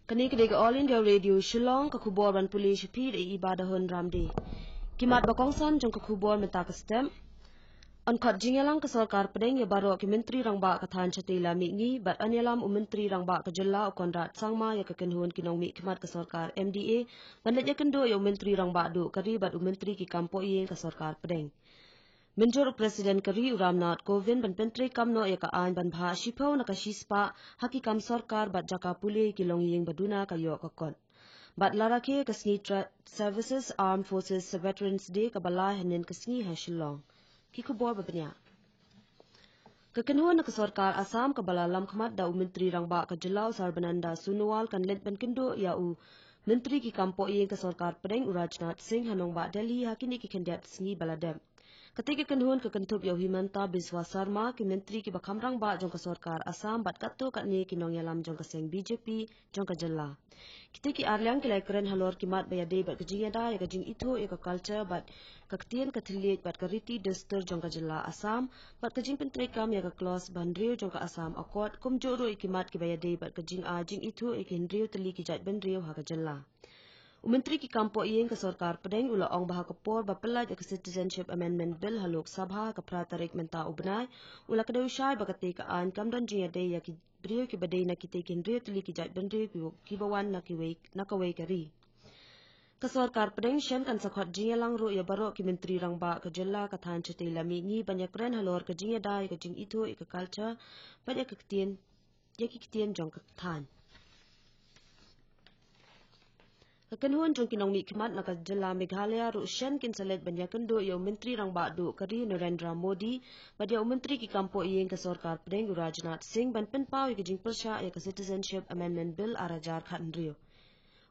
Kani kedai All India Radio Shillong kakubor ban polis phi de ibadahun ramdi. Kimat bakongsan jong kakubor meta kastem. An khat jingalang ka sarkar pedeng ya baro ki menteri rangba ka than chatila mi ngi bat anyalam menteri rangba ka jalla konrat sangma ya ka kenhun kinong mi kimat ka sarkar MDA ban ya kendo ya menteri rangba do kari bat menteri ki kampo yen ka sarkar pedeng. Menjor Presiden Kari Ramnath Kovind ban pentri kamno ya ka an ban bha shipau na ka shispa haki kam sarkar bat jaka pule ki longying baduna ka yo ka kon. Bat larake ka sngi Services Armed Forces Veterans Day ka bala hanin ka sngi ha Shillong. Ki kubor babnya. Kekenhuan na ka sarkar Assam ka bala lam khmat da menteri rangba ka jilau Sarbananda Sunowal kan let ban kendo ya u menteri ki kampo ye ka sarkar pedeng Rajnath Singh hanong ba Delhi hakini ki kendiat sngi baladem. Ketika kenhuan ke kentup Yau Himanta Biswa Sarma ki menteri ki bakamrang ba jong ka sarkar Assam bat katto kat ni ki nong yalam jong ka seng BJP jong ka jalla. Kita ki arliang ki lai keren halor ki mat baya day bat ka jingada ya ka jing ito ya ka culture bat ka ketien ka thilit bat ka riti duster jong ka jalla Assam bat ka jing pentri kam ya ka clause bandrio jong ka Assam akot kum joro ki mat ki baya day bat ka jing a jing ito ya ki hendrio teli ki jat bandrio ha ka jalla. Menteri ki kampo iyeng ka sarkar pedeng ula ong baha kapor bapelaj ka Citizenship Amendment Bill halok sabha ka pratarik menta ubnai ula kadau syai bakate ka an kamdan jing ade ya ki brio ki badai na kite kin rio tuli ki jat bendri ki bawan na kawai kari. Ka sarkar pedeng shen kan sakhot jing lang ro ya baro ki menteri rangba ka jalla ka than chate lami ngi banyak ren halor ka jing ada ka jing ito ka culture banyak ka kitien jong ka than. Kekenhuan jong kinong mi khmat na ka jalla Meghalaya ru shen kin salet banya kendo yo menteri rangba do kari Narendra Modi badia menteri ki kampo iyeng ka sarkar pedeng Rajnath Singh ban penpau ki jing persha ya ka Citizenship Amendment Bill arajar khan rio.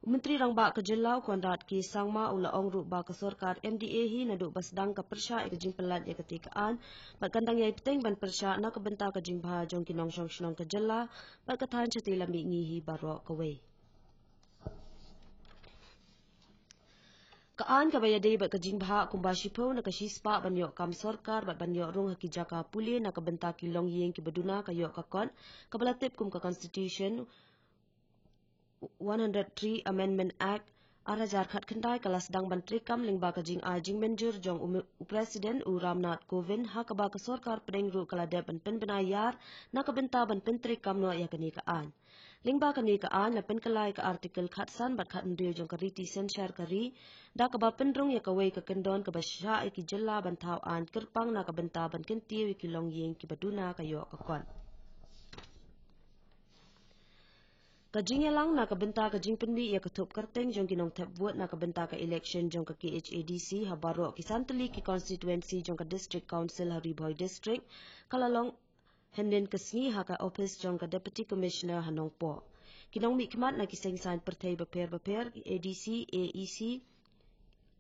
Menteri rangba ka jalla konrat ki sangma ula ong ru ba ka sarkar MDA hi na do basdang ka persha ya ka jing pelat ya ka tikaan bat kandang yai peteng ban persha na ka benta ka jing bha jong kinong shong ka jalla bat ka than chatila mi ngi hi baro ka wei. Kaan ka baya day bat ka jing bha kumba shipo na ka shispa banyo kam sarkar bat banyo rong haki jaka puli na ka benta ki long yeng ki baduna ka yo ka kon ka balatip kum ka Constitution 103 Amendment Act arajar khat khandai kalas dang bantri kam lingba ka jing a jing menjur jong President Ramnath Kovind ha ka ba ka sarkar pedeng ru kala de ban pen benayar na ka benta ban pentri kam no ya kani ka an. Lingba kani ka an la pen kalai ka artikel khatsan bat khat ndio jong ka riti censure kari da ka ba pendrong ya ka wei ka kendon ka ba sha ki jalla ban thau an kirpang na ka benta ban kenti ki long yeng ki baduna ka yo ka kon. Ka jingelang na ka benta ka jing pendi ya ka thup karteng jong kinong thep buat na ka benta ka election jong ka KHADC ha baro ki santali ki constituency jong ka district council ha Riboy district kalalong henden kasni ha ka office jong ka deputy commissioner hanong po. Kinong mi khmat na ki sengsan perthai baper ADC AEC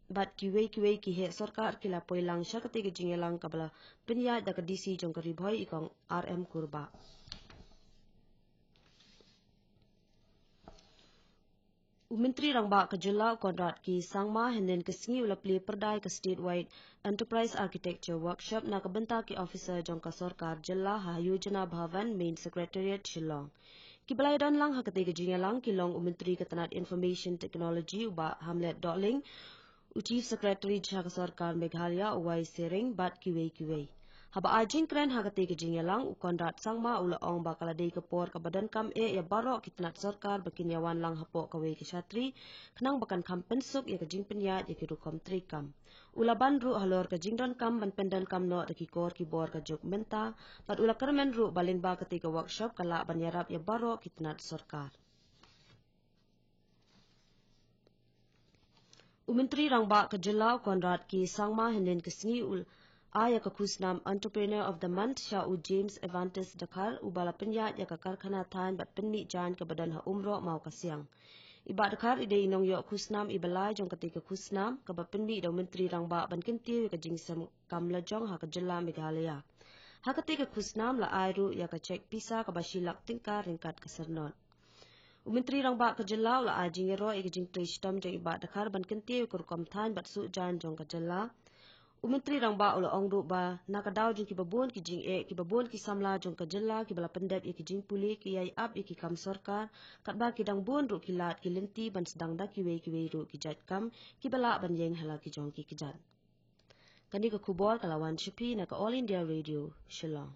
bat kiwei ki he sarkar ki la poilang sha ka te jingelang ka bala penya da ka DC jong ka Riboy ikong RM kurba. Menteri rangba ka jalla konrat ki sangma henen kesngi ula pli perdai ka statewide enterprise architecture workshop na ka benta ki officer jong ka sarkar jalla ha yojana bhavan main secretariat Shillong. Ki balai dan lang ha ka te jingalang ki long menteri ka tanat information technology uba Hamlet Dolling chief secretary jha ka sarkar Meghalaya Uwai Sering bat kiwei. Haba ajing kren ha ka te jingalang u konrat sangma ula ong ba kala dei ka por ka badan kam ya baro kitnat sarkar bakin yawan lang hapo ka wei ki shatri khnang bakan kam pensuk ya ka jing penya ya ki rukom tri kam ula ban ru halor ka jingron kam ban pendan kam no ki kor ki bor ka juk menta bat ula karmen ru baling ba ka te ka workshop kala ban yarap ya baro kitnat sarkar. Menteri rangba ka jalla konrat ki sangma henen kesngi Aya ka kusnam Entrepreneur of the Month Shau James Evantis Dakar ubala penya ya ka karkhana than bat penmi jan ka badan ha umro mau ka siang. Iba Dakar ide inong yo kusnam ibalai jong katika kusnam ka ba penmi daw menteri rangba ban kenti ka jingsam kamla jong ha ka jalla Meghalaya. Ha katika kusnam la airu ya ka cek pisa ka ba shilak tingkar ringkat ka sernon. Menteri rangba ka jalla la ajing ro e jing tristam jong iba Dakar ban kenti ka rukom than bat su jan jong ka jalla. Menteri rang ba ula ong ba nakadaw jong kibabon ki jing kibabon ki samla jong kajela ki bala pendep ki jing puli ki yai up ki kam sarkar kat ba ki dang bon ru ki lat ki lenti ban sedang da ki wei ru ki jat kam ki bala ban yeng hala ki jong ki kijat. Kani ka kubor kalawan Shipi na ka All India Radio Shillong.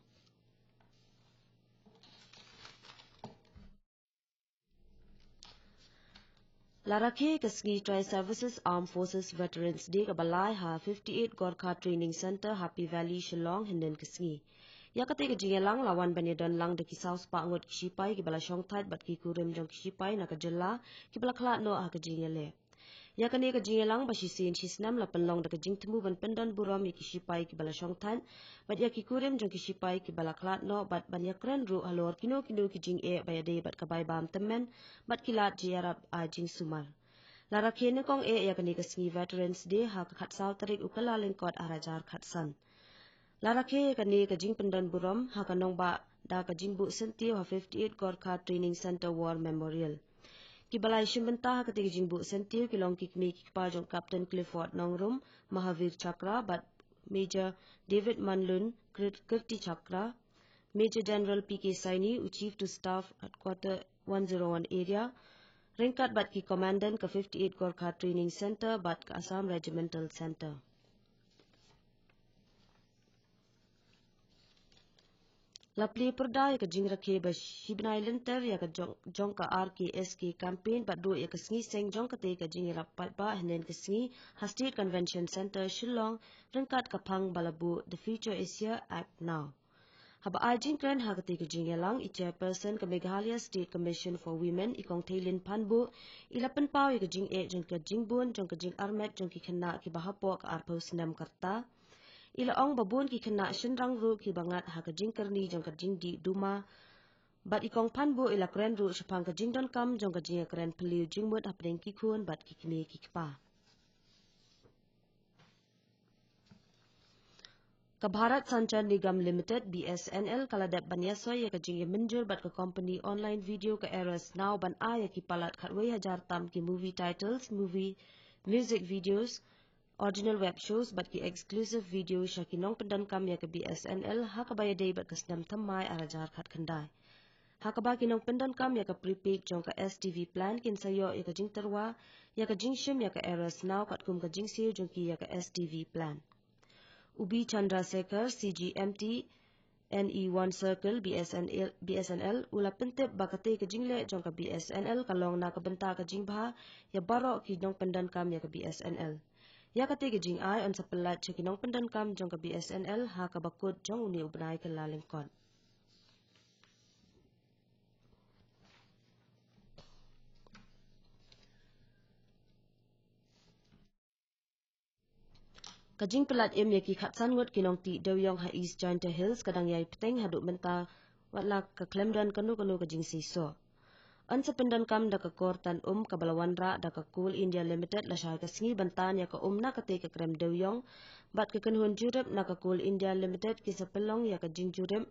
Larakhe Kasngi Tri-Services Armed Forces Veterans Day ka balai ha 58 Gorkha Training Center Happy Valley Shillong hinden Kasngi. Yakate ka jingelang lawan banyadan lang de ki South Pa ngot ki sipai ki bala shong tat bat ki kurim jong ki sipai na ka jela ki bala klat no ha ka jingele. Yakane ka jingelang ba sin sisnam la penlong de ka jing temu ban pendan buram ki sipai ki bala shong tan bat ya ki kurim jong ki sipai ki bala klat no bat ban yakren ru halor kino ki jing bayade bat ka bai bam temen bat kilat jiarab a jing sumar. Lara kene kong yakane ka Sngi Veterans Day ha ka khat saw tarik ukala lengkot arajar khatsan. Lara ke yakane ka jing pendan buram ha ka nong ba da ka jing bu sentiu ha 58 Gorkha Training Center War Memorial. Ki balai shimbenta ha ka jing bu sentiu ki long ki kmi ki pa jong Captain Clifford Nongrum Mahavir Chakra bat Major David Manlun Kirti Chakra Major General PK Saini Chief to Staff at Quarter 101 area Ringkat bat ki Commandant ka 58 Gorkha Training Center bat ka Assam Regimental Center. Lapli perda ya ka jing rakhe ba shibnai lenter ya ka jong ka RKSK campaign bat do ya ka sngi seng jong ka te ka jing rap pat ba hnen ka sngi ha State Convention Center Shillong ringkat ka phang balabu The Future Asia Act Now. Haba ajing kren hagati ka jingelang i chairperson ka Meghalaya State Commission for Women ikong Thailin Panbu ilapan pao ka jing jong ka jingbun jong ka jing armet jong ki khana ki bahapo ka arpo sinam karta ila ong babun ki khana shinrang ru ki bangat ha ka jing karni jong ka jing di duma bat ikong Panbu ila kren ru shapang ka jing don kam jong ka jing kren peliu jingmut hapdeng ki khun bat ki kme ki kpa. Ka Bharat Sanchar Nigam Limited BSNL kaladap banyasoy ya ka jingi menjur bat ka company online video ka eras now ban ya ki palat khatway hajar tam ki movie titles, music videos, original web shows bat ki exclusive video sya ki nong pendan kam ya ka BSNL ha ka bayaday bat ka snam thammai arajar khat khandai. Ha ka ba ki nong pendan kam ya ka prepaid jong ka STV plan kin sayo ya ka jing terwa ya ka jing shim ya ka eras now kat kum ka jing siu jong ki ya ka STV plan. Ubi Chandrasekhar CGMT NE1 Circle BSNL ula pentep bakate ka jingle jong ka BSNL kalong na ka benta ka jingbha ya baro ki nong pendan kam ya ka BSNL ya kate ka jing ai on sa pelat cha ki nong pendan kam jong ka BSNL ha ka bakut jong uni ubnai ka lalengkon. Kajing pelat ya ki khatsan ngot kinong ti Dewyong ha East Giant Hills kadang yai peteng haduk benta watla ka Klemdan kanu kajing siso. An sa pendan kam da ka kortan ka balawanra da ka Coal India Limited la syai ka sngi bantan ya ka na ka te ka krem Dewyong bat ka kanhun jurep na ka Coal India Limited ki sa pelong ya ka jing jurep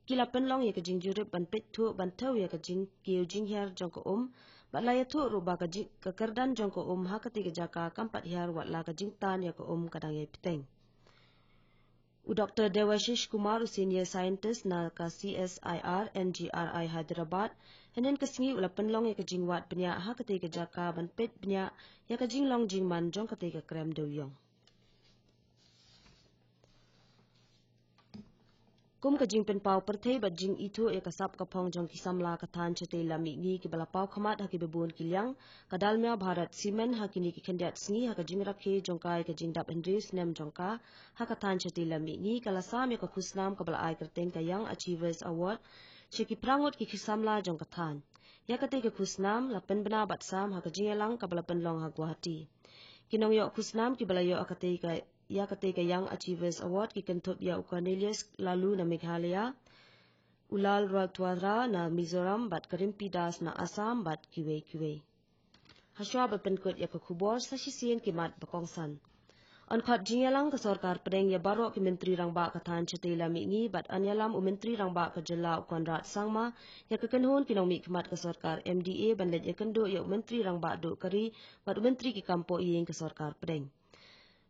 kila penlong ya ka jing jurep ban pet thu ban thau ya ka jing kiu jing her jong ka bat la ya thu ru ba ka jing ka kerdan jong ka ha ka te ka jaka kampat her wat la ka jing tan ya ka kadang ya peteng. Dr. Dewashish Kumar Senior Scientist na ka CSIR NGRI Hyderabad hanen ka sngi ula penlong ya ka jing wat benya ha ka te ka jaka ban pet benya ya ka jing long jing man jong ka te ka krem Dewyong. Kum ka jing pen pau perthei bat jing itu ya kasap ka phong jong kisamla ka than chate lami ngi ki bala pau khamat ha ki bebun kilyang kadalmya Bharat Cement ha kini ki khendiat sngi ha ka jing rakhe jong kai ka jing dap Andrews nem jong ka ha ka than chate lami ngi kala sam ya ka khusnam ka bala ai kerteng ka Young Achievers Award che ki prangot ki kisamla jong ka than ya ka te ka khusnam la pen bana bat sam ha ka jing elang ka bala penlong ha Guwahati kinong yo khusnam ki bala yo akate ka ya kate ka Young Achievers Award ki kentup ya Cornelius lalu na Meghalaya, Ulal Ratwara na Mizoram bat Karimpi Das na Assam bat kiwe. Haswa berpenkut ya kekubor sa sisian kimat bakongsan. On khat jingalang ka sarkar pedeng ya baro ki menteri rang ba ka than chate lami ngi bat anyalam menteri rang ba ka jela konrat sangma ya kekenhun kinong mi khmat ka sarkar MDA banlet ya kendo ya menteri rang ba do kari bat menteri ki kampo yeng ka sarkar pedeng.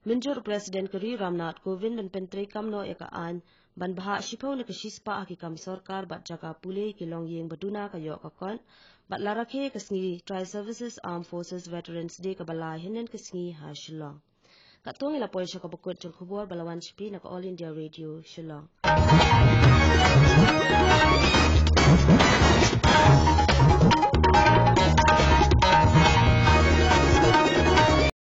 Minjur Presiden Keri Ramnath Kovind dan Pentri Kamno Ekaan ban bahak shipau na kashispa akikam sorkar bat jaga pulih kilong yeng baduna kayok kakon bat larakhe kasngi Tri-Services Armed Forces Veterans Day kabalai hinen kasngi ha Shillong. Kat tuang ila polisya kabukut jol kubur balawan shipi na All India Radio Shillong.